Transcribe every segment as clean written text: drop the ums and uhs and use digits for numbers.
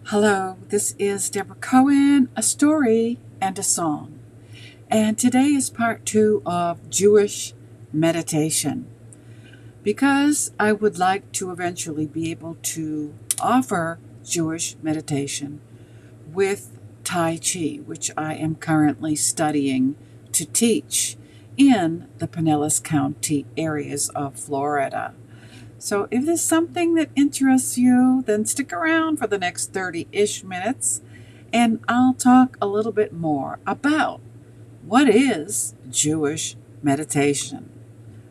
Hello, this is Debra Cohen, a story and a song. And today is part 2 of Jewish meditation. Because I would like to eventually be able to offer Jewish meditation with Tai Chi, which I am currently studying to teach in the Pinellas County areas of Florida. So if there's something that interests you, then stick around for the next 30-ish minutes and I'll talk a little bit more about what is Jewish meditation.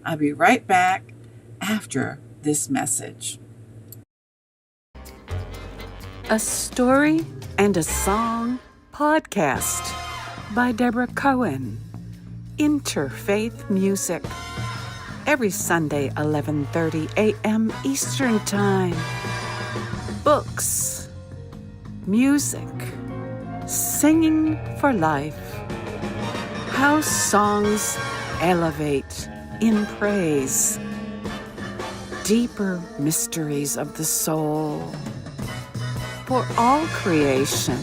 I'll be right back after this message. A Story and a Song podcast by Debra Cohen. Interfaith music. Every Sunday, 11:30 a.m. Eastern Time. Books, music, singing for life. How songs elevate in praise. Deeper mysteries of the soul. For all creation.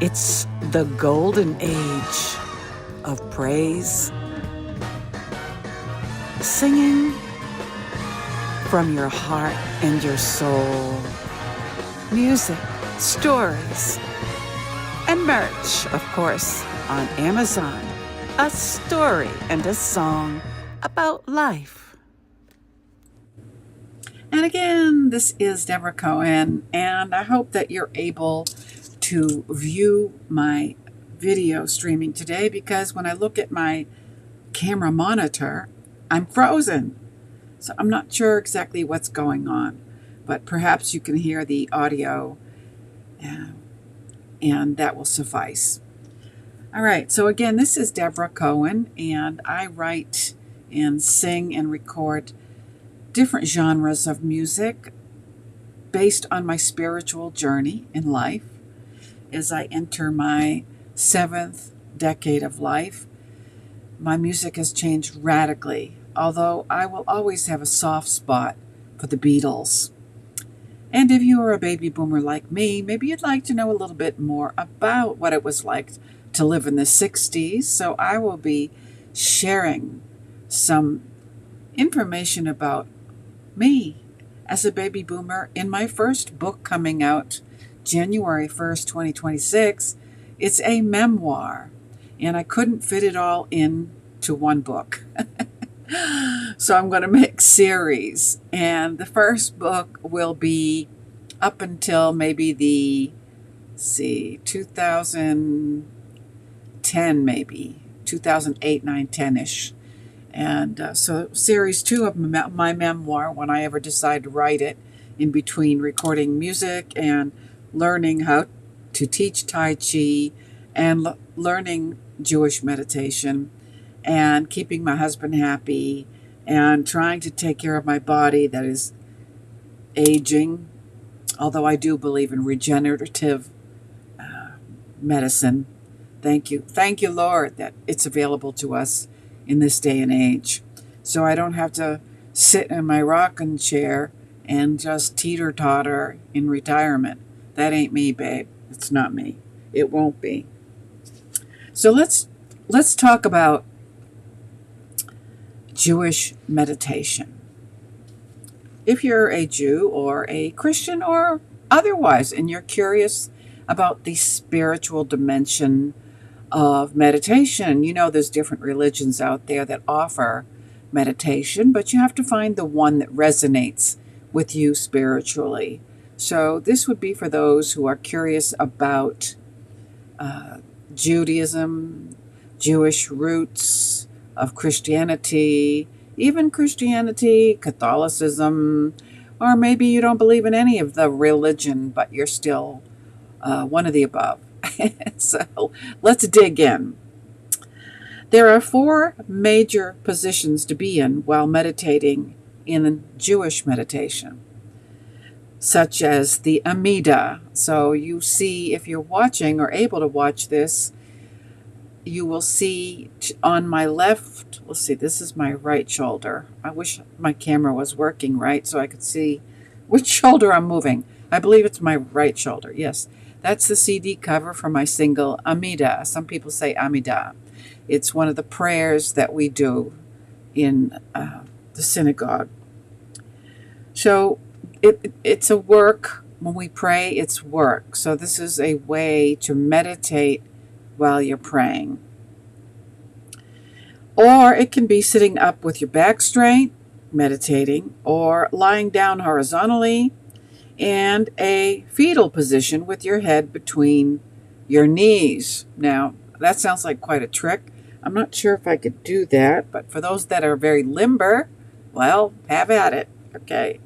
It's the golden age of praise, singing from your heart and your soul, music, stories, and merch, of course, on Amazon. A story and a song about life. And again, this is Debra Cohen, and I hope that you're able to view my video streaming today, because when I look at my camera monitor, I'm frozen. So I'm not sure exactly what's going on, but perhaps you can hear the audio and that will suffice. All right, so again, this is Debra Cohen, and I write and sing and record different genres of music based on my spiritual journey in life as I enter my 7th decade of life. My music has changed radically, although I will always have a soft spot for the Beatles. And if you are a baby boomer like me, maybe you'd like to know a little bit more about what it was like to live in the 60s. So I will be sharing some information about me as a baby boomer in my first book coming out January 1st, 2026. It's a memoir, and I couldn't fit it all into one book. So I'm going to make series, and the first book will be up until maybe the 2010, maybe 2008, 9, 10-ish. And so series 2 of my memoir, when I ever decide to write it, in between recording music and learning how to teach Tai Chi and learning Jewish meditation and keeping my husband happy and trying to take care of my body that is aging, although I do believe in regenerative medicine. Thank you, Lord, that it's available to us in this day and age. So I don't have to sit in my rocking chair and just teeter-totter in retirement. That ain't me, babe. It's not me. It won't be. So let's talk about Jewish meditation. If you're a Jew or a Christian or otherwise, and you're curious about the spiritual dimension of meditation, you know there's different religions out there that offer meditation, but you have to find the one that resonates with you spiritually. So this would be for those who are curious about Judaism, Jewish roots of Christianity, even Christianity, Catholicism, or maybe you don't believe in any of the religion, but you're still one of the above. So let's dig in. There are 4 major positions to be in while meditating in Jewish meditation, such as the Amida. So you see, if you're watching or able to watch this, you will see on my left, let's see, this is my right shoulder. I wish my camera was working right so I could see which shoulder I'm moving. I believe it's my right shoulder. Yes, that's the CD cover for my single Amida. Some people say Amida. It's one of the prayers that we do in the synagogue. So it's a work. When we pray, it's work. So this is a way to meditate while you're praying. Or it can be sitting up with your back straight, meditating, or lying down horizontally and a fetal position with your head between your knees. Now, that sounds like quite a trick. I'm not sure if I could do that, but for those that are very limber, well, have at it. Okay.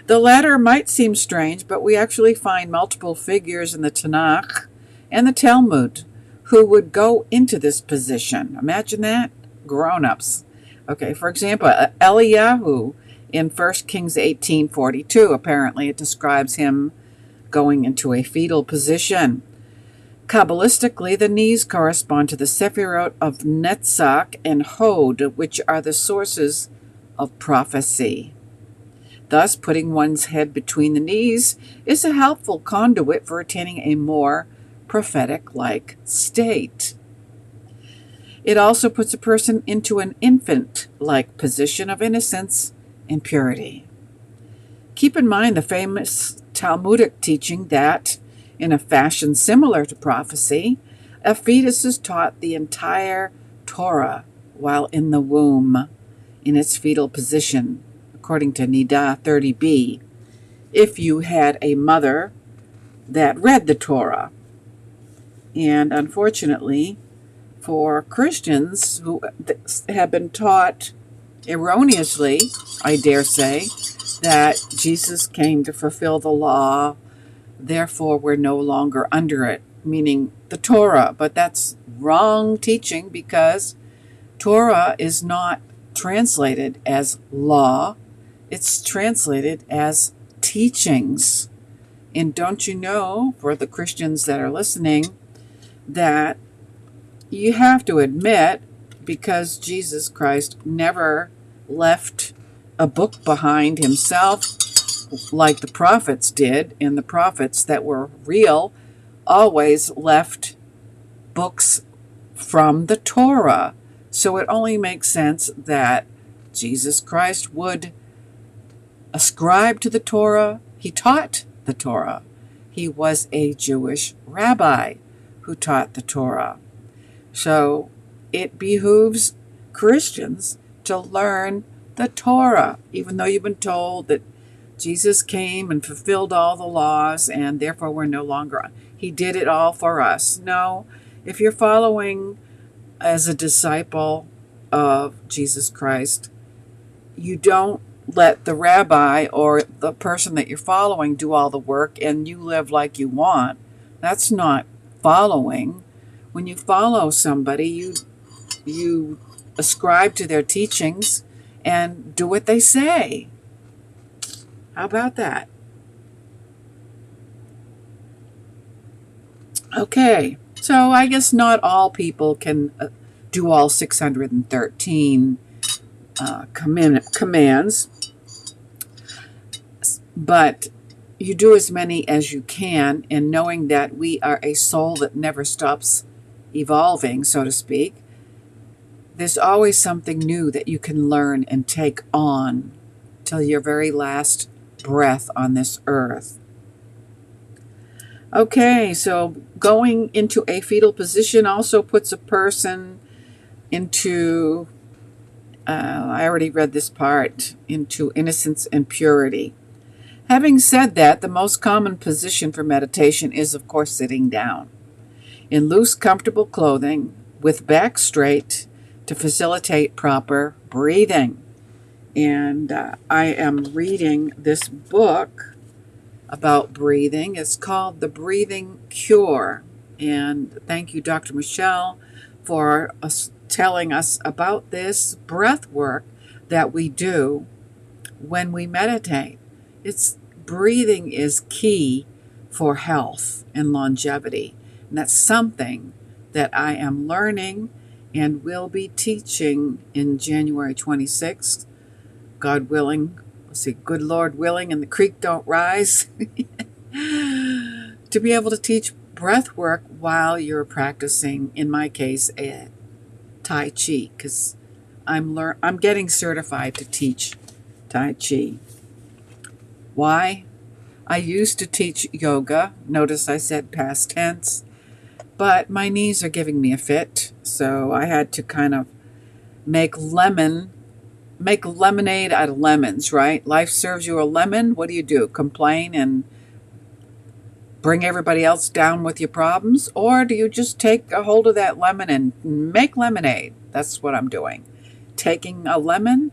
The latter might seem strange, but we actually find multiple figures in the Tanakh and the Talmud who would go into this position. Imagine that. Grown-ups. Okay, for example, Eliyahu in 1 Kings 18:42, apparently it describes him going into a fetal position. Kabbalistically, the knees correspond to the Sephirot of Netzach and Hod, which are the sources of prophecy. Thus, putting one's head between the knees is a helpful conduit for attaining a more prophetic-like state. It also puts a person into an infant-like position of innocence and purity. Keep in mind the famous Talmudic teaching that, in a fashion similar to prophecy, a fetus is taught the entire Torah while in the womb, in its fetal position, according to Nida 30b, if you had a mother that read the Torah. And unfortunately, for Christians who have been taught erroneously, I dare say, that Jesus came to fulfill the law, therefore we're no longer under it, meaning the Torah. But that's wrong teaching, because Torah is not translated as law, it's translated as teachings. And don't you know, for the Christians that are listening, that you have to admit, because Jesus Christ never left a book behind himself like the prophets did, and the prophets that were real always left books from the Torah. So it only makes sense that Jesus Christ would ascribe to the Torah. He taught the Torah. He was a Jewish rabbi who taught the Torah. So it behooves Christians to learn the Torah, even though you've been told that Jesus came and fulfilled all the laws and therefore we're no longer, he did it all for us. No, if you're following as a disciple of Jesus Christ, you don't let the rabbi or the person that you're following do all the work and you live like you want. That's not following. When you follow somebody, you ascribe to their teachings and do what they say. How about that? Okay, so I guess not all people can do all 613 commands, but you do as many as you can, and knowing that we are a soul that never stops evolving, so to speak, there's always something new that you can learn and take on till your very last breath on this earth. Okay, so going into a fetal position also puts a person into, I already read this part, into innocence and purity. Having said that, the most common position for meditation is, of course, sitting down in loose, comfortable clothing with back straight to facilitate proper breathing. And I am reading this book about breathing. It's called The Breathing Cure. And thank you, Dr. Michelle, for telling us about this breath work that we do when we meditate. Breathing is key for health and longevity. And that's something that I am learning and will be teaching in January 26th, God willing, let's see, good Lord willing and the creek don't rise, to be able to teach breath work while you're practicing, in my case, Tai Chi, because I'm getting certified to teach Tai Chi. Why? I used to teach yoga. Notice I said past tense. But my knees are giving me a fit, so I had to kind of make lemonade out of lemons, right? Life serves you a lemon. What do? Complain and bring everybody else down with your problems? Or do you just take a hold of that lemon and make lemonade? That's what I'm doing. Taking a lemon,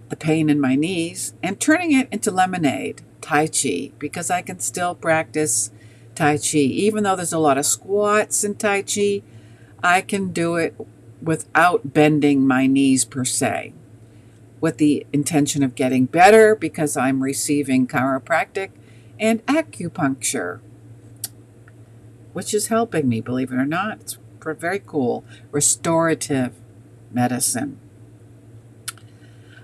the pain in my knees, and turning it into lemonade, Tai Chi, because I can still practice Tai Chi. Even though there's a lot of squats in Tai Chi, I can do it without bending my knees per se, with the intention of getting better because I'm receiving chiropractic and acupuncture, which is helping me, believe it or not. It's very cool. Restorative medicine.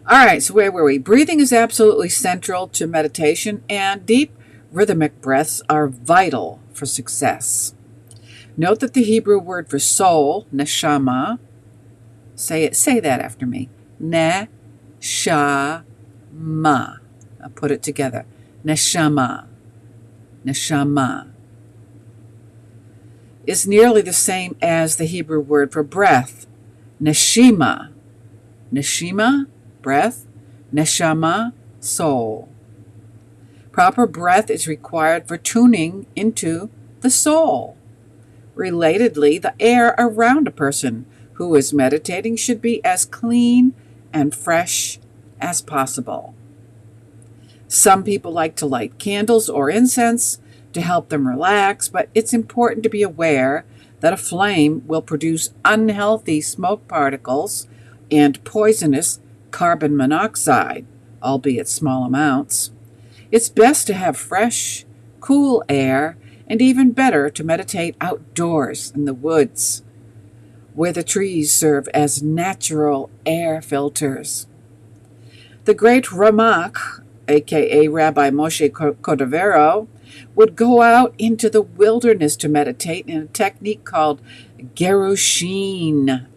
All right, so where were we? Breathing is absolutely central to meditation, and deep rhythmic breaths are vital for success. Note that the Hebrew word for soul, neshama, say that after me. Neshama. I'll put it together. Neshama. Neshama is nearly the same as the Hebrew word for breath, neshima. Neshima, breath. Neshama, soul. Proper breath is required for tuning into the soul. Relatedly, the air around a person who is meditating should be as clean and fresh as possible. Some people like to light candles or incense to help them relax, but it's important to be aware that a flame will produce unhealthy smoke particles and poisonous carbon monoxide, albeit small amounts. It's best to have fresh, cool air, and even better to meditate outdoors in the woods, where the trees serve as natural air filters. The great Ramak, aka Rabbi Moshe Cordovero, would go out into the wilderness to meditate in a technique called gerushin.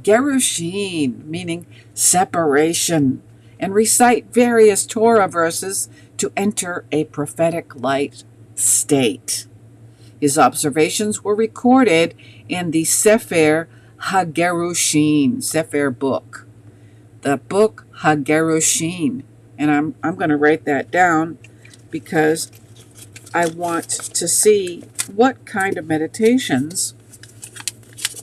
Gerushin, meaning separation, and recite various Torah verses to enter a prophetic light state. His observations were recorded in the Sefer HaGerushin, Sefer book. The book HaGerushin. And I'm going to write that down because I want to see what kind of meditations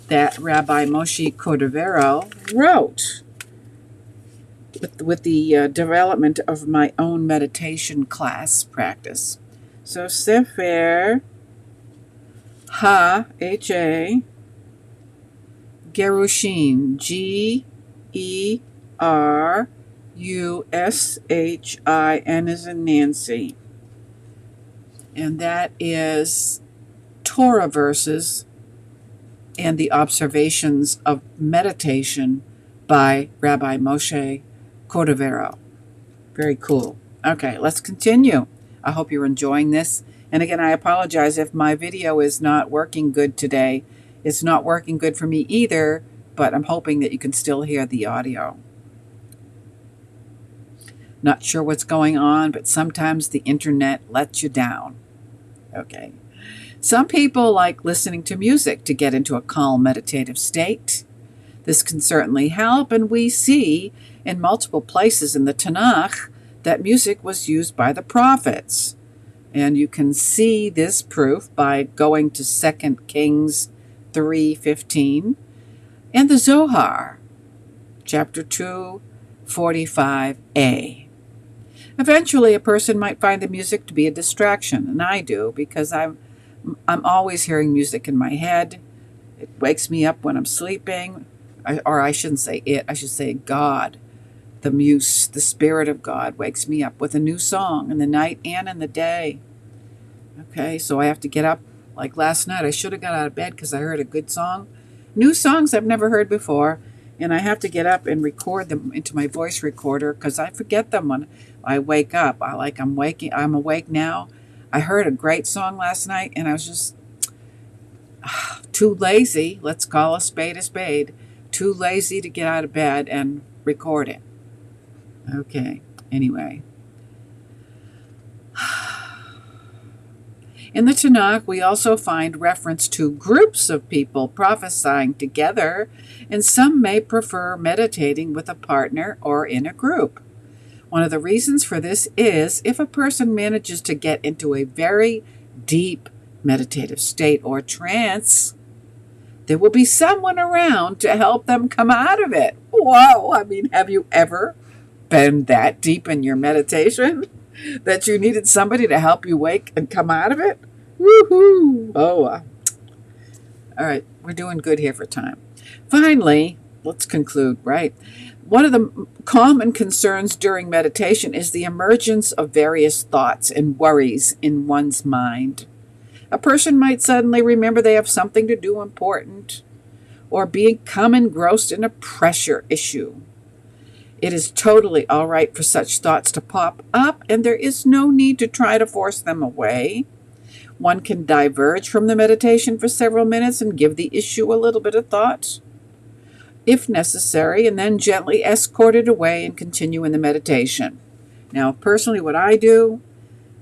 that Rabbi Moshe Cordovero wrote with the development of my own meditation class practice. So Sefer Ha-H-A Gerushin, Gerushin as in Nancy. And that is Torah verses and the observations of meditation by Rabbi Moshe Cordovero. Very cool. Okay, let's continue. I hope you're enjoying this. And again, I apologize if my video is not working good today. It's not working good for me either, but I'm hoping that you can still hear the audio. Not sure what's going on, but sometimes the internet lets you down. Okay. Some people like listening to music to get into a calm meditative state. This can certainly help, and we see in multiple places in the Tanakh that music was used by the prophets. And you can see this proof by going to 2 Kings 3:15 and the Zohar, chapter 2, 45a. Eventually, a person might find the music to be a distraction, and I do, because I'm always hearing music in my head. It wakes me up when I'm sleeping, or I shouldn't say it, I should say God. The muse, the Spirit of God, wakes me up with a new song in the night and in the day. Okay, so I have to get up. Like last night, I should have got out of bed because I heard a good song. New songs I've never heard before. And I have to get up and record them into my voice recorder because I forget them when I wake up. I'm awake now. I heard a great song last night and I was just too lazy. Let's call a spade a spade. Too lazy to get out of bed and record it. Okay, anyway. In the Tanakh, we also find reference to groups of people prophesying together, and some may prefer meditating with a partner or in a group. One of the reasons for this is if a person manages to get into a very deep meditative state or trance, there will be someone around to help them come out of it. Whoa, I mean, have you ever been that deep in your meditation that you needed somebody to help you wake and come out of it? Woohoo! All right, we're doing good here for time. Finally, let's conclude, right? One of the common concerns during meditation is the emergence of various thoughts and worries in one's mind. A person might suddenly remember they have something to do important or become engrossed in a pressure issue. It is totally all right for such thoughts to pop up, and there is no need to try to force them away. One can diverge from the meditation for several minutes and give the issue a little bit of thought, if necessary, and then gently escort it away and continue in the meditation. Now, personally, what I do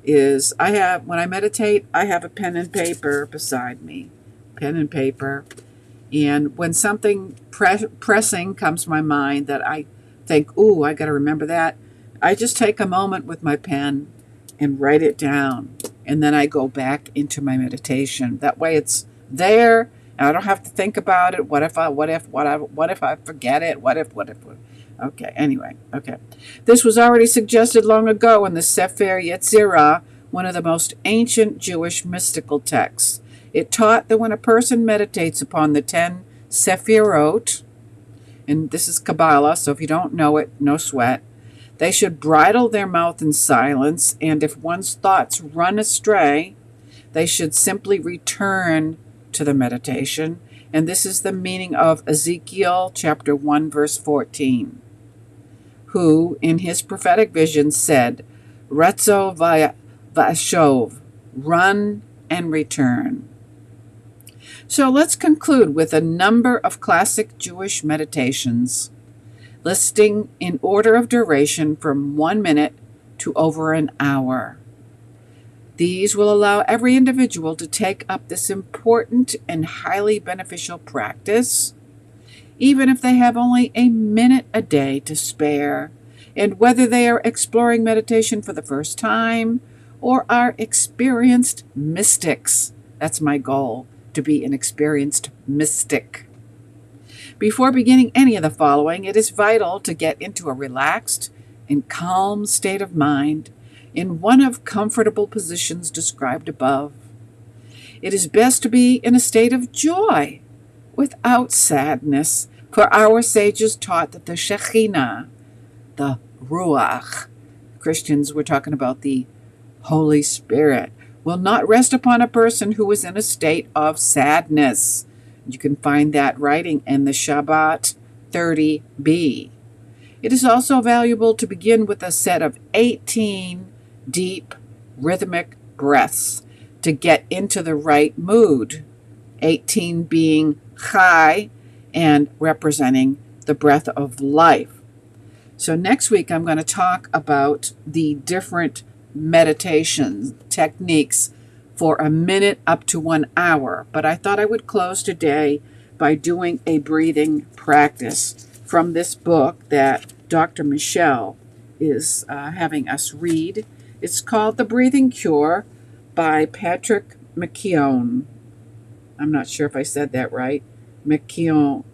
is when I meditate, I have a pen and paper beside me. Pen and paper. And when something pressing comes to my mind that I think, ooh, I got to remember that, I just take a moment with my pen and write it down. And then I go back into my meditation. That way it's there, and I don't have to think about it. What if I forget it? What if? Okay, anyway, okay. This was already suggested long ago in the Sefer Yetzirah, one of the most ancient Jewish mystical texts. It taught that when a person meditates upon the 10 Sephirot, and this is Kabbalah, so if you don't know it, no sweat, they should bridle their mouth in silence, and if one's thoughts run astray, they should simply return to the meditation. And this is the meaning of Ezekiel chapter 1, verse 14, who, in his prophetic vision, said, Retzo va'ashov, run and return. So let's conclude with a number of classic Jewish meditations, listing in order of duration from 1 minute to over an hour. These will allow every individual to take up this important and highly beneficial practice, even if they have only a minute a day to spare, and whether they are exploring meditation for the first time or are experienced mystics. That's my goal, to be an experienced mystic. Before beginning any of the following, it is vital to get into a relaxed and calm state of mind in one of comfortable positions described above. It is best to be in a state of joy without sadness, for our sages taught that the Shekhinah, the Ruach, Christians were talking about the Holy Spirit, will not rest upon a person who is in a state of sadness. You can find that writing in the Shabbat 30b. It is also valuable to begin with a set of 18 deep rhythmic breaths to get into the right mood, 18 being chai and representing the breath of life. So next week I'm going to talk about the different meditation techniques for a minute up to 1 hour. But I thought I would close today by doing a breathing practice from this book that Dr. Michelle is having us read. It's called The Breathing Cure by Patrick McKeown. I'm not sure if I said that right. McKeown.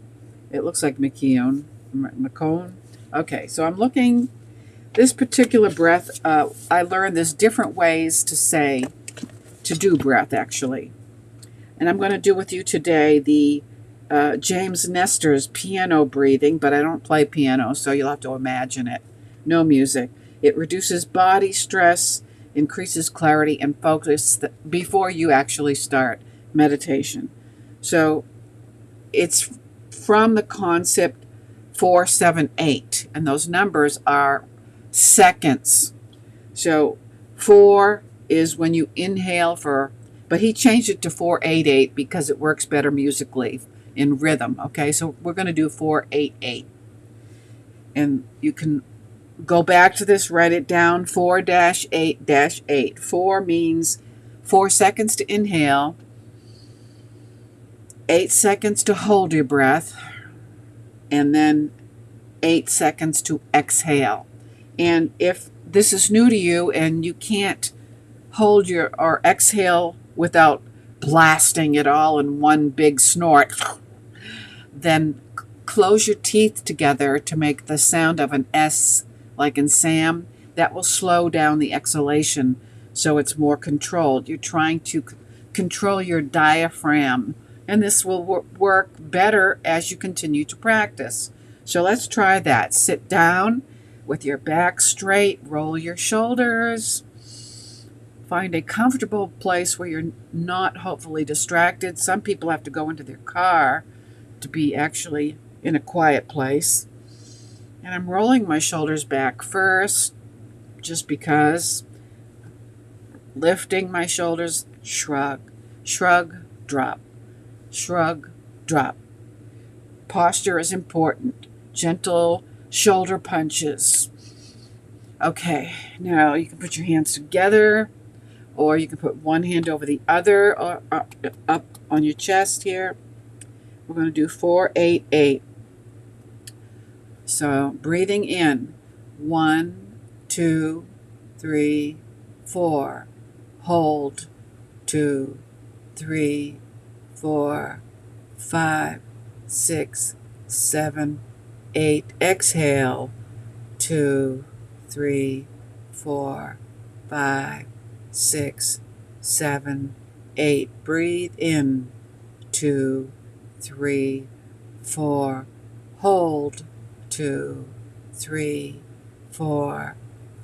It looks like McKeown. McCone. Okay, so I'm looking. This particular breath, I learned there's different ways to do breath, actually. And I'm going to do with you today the James Nestor's piano breathing, but I don't play piano, so you'll have to imagine it. No music. It reduces body stress, increases clarity and focus before you actually start meditation. So it's from the concept 4, 7, 8. And those numbers are seconds. So 4 is when you inhale for, but he changed it to 4-8-8 because it works better musically in rhythm. Okay, so we're going to do 4-8-8. And you can go back to this, write it down, 4-8-8. 4 means 4 seconds to inhale, 8 seconds to hold your breath, and then 8 seconds to exhale. And if this is new to you and you can't hold your or exhale without blasting it all in one big snort, then close your teeth together to make the sound of an S, like in Sam. That will slow down the exhalation so it's more controlled. You're trying to control your diaphragm, and this will work better as you continue to practice. So let's try that. Sit down with your back straight, roll your shoulders. Find a comfortable place where you're not hopefully distracted. Some people have to go into their car to be actually in a quiet place. And I'm rolling my shoulders back first, just because. Lifting my shoulders, shrug, shrug, drop, shrug, drop. Posture is important. Gentle shoulder punches. Okay, now you can put your hands together, or you can put one hand over the other, or up on your chest here. We're going to do 4-8-8. So breathing in, 1, 2, 3, 4. Hold, 2, 3, 4, 5, 6, 7, 8. Exhale, 2, 3, 4, 5, 6, 7, 8. Breathe in, 2, 3, 4. Hold, 2, 3, 4,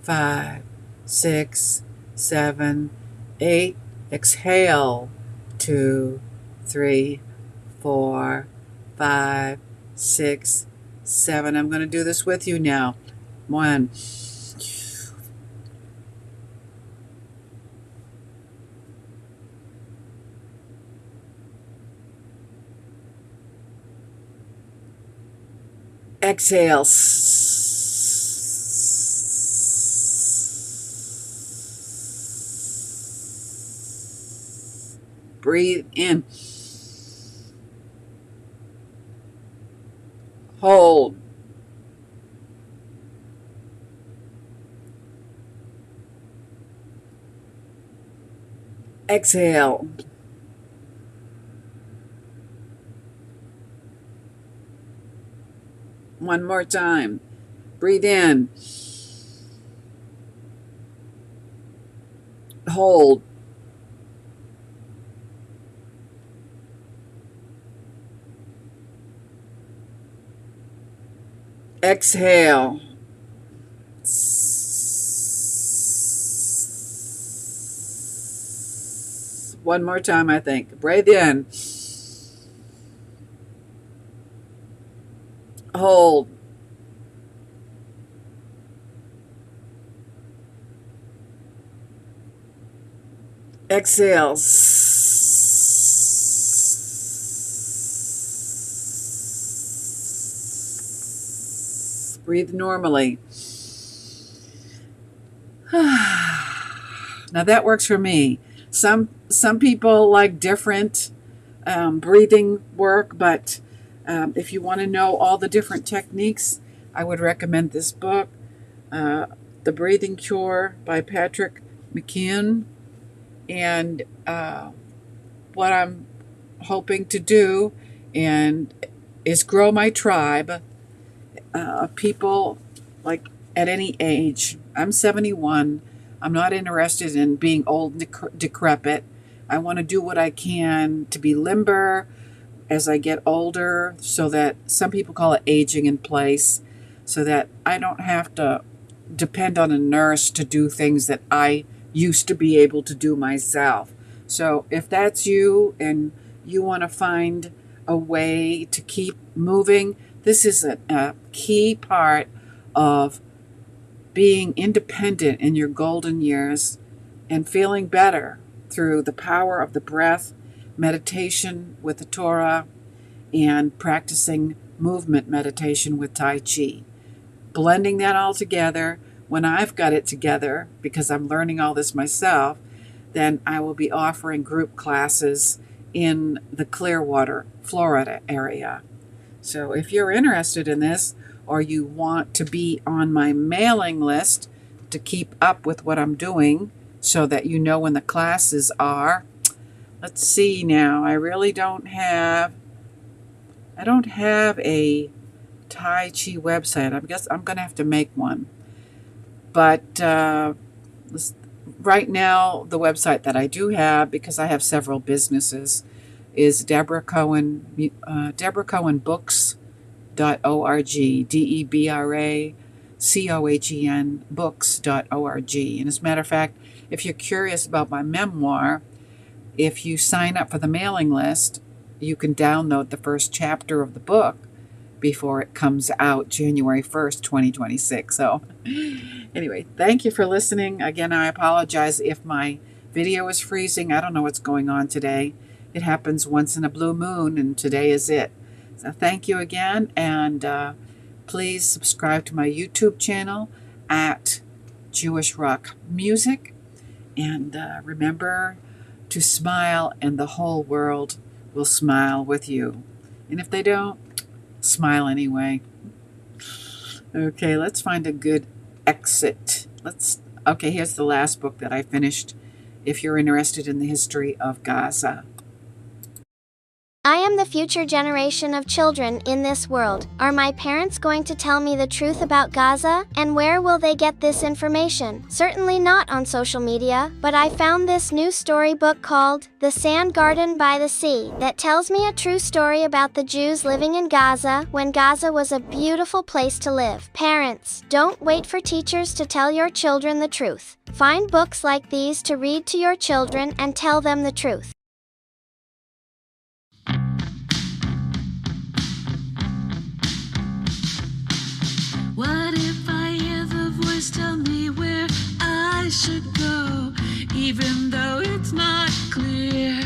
5, 6, 7, 8. Exhale, 2, 3, 4, 5, 6, 7. I'm going to do this with you now. 1. Exhale. Breathe in. Hold. Exhale. One more time. Breathe in. Hold. Exhale. One more time, I think. Breathe in. Hold. Exhale. Breathe normally. Now that works for me. Some people like different breathing work, but if you want to know all the different techniques, I would recommend this book, The Breathing Cure by Patrick McKeown. And what I'm hoping to do is grow my tribe of people like at any age. I'm 71. I'm not interested in being old and decrepit. I want to do what I can to be limber as I get older, so that some people call it aging in place, so that I don't have to depend on a nurse to do things that I used to be able to do myself. So if that's you and you want to find a way to keep moving, This is a key part of being independent in your golden years and feeling better through the power of the breath, meditation with the Torah, and practicing movement meditation with Tai Chi. Blending that all together, when I've got it together, because I'm learning all this myself, then I will be offering group classes in the Clearwater, Florida area. So if you're interested in this, or you want to be on my mailing list to keep up with what I'm doing so that you know when the classes are, let's see now, I don't have a Tai Chi website. I guess I'm going to have to make one. But right now, the website that I do have, because I have several businesses, is Debra Cohen, DebraCohenBooks.org, DebraCohen books.org. And as a matter of fact, if you're curious about my memoir, if you sign up for the mailing list, you can download the first chapter of the book before it comes out January 1st, 2026. So anyway, thank you for listening. Again, I apologize if my video is freezing. I don't know what's going on today. It happens once in a blue moon, and today is it. So thank you again, and please subscribe to my YouTube channel at Jewish Rock Music. And remember to smile, and the whole world will smile with you. And if they don't, smile anyway. Okay, let's find a good exit. Okay, here's the last book that I finished, if you're interested in the history of Gaza. I am the future generation of children in this world. Are my parents going to tell me the truth about Gaza? And where will they get this information? Certainly not on social media, but I found this new storybook called The Sand Garden by the Sea that tells me a true story about the Jews living in Gaza when Gaza was a beautiful place to live. Parents, don't wait for teachers to tell your children the truth. Find books like these to read to your children and tell them the truth. What if I hear the voice tell me where I should go, even though it's not clear?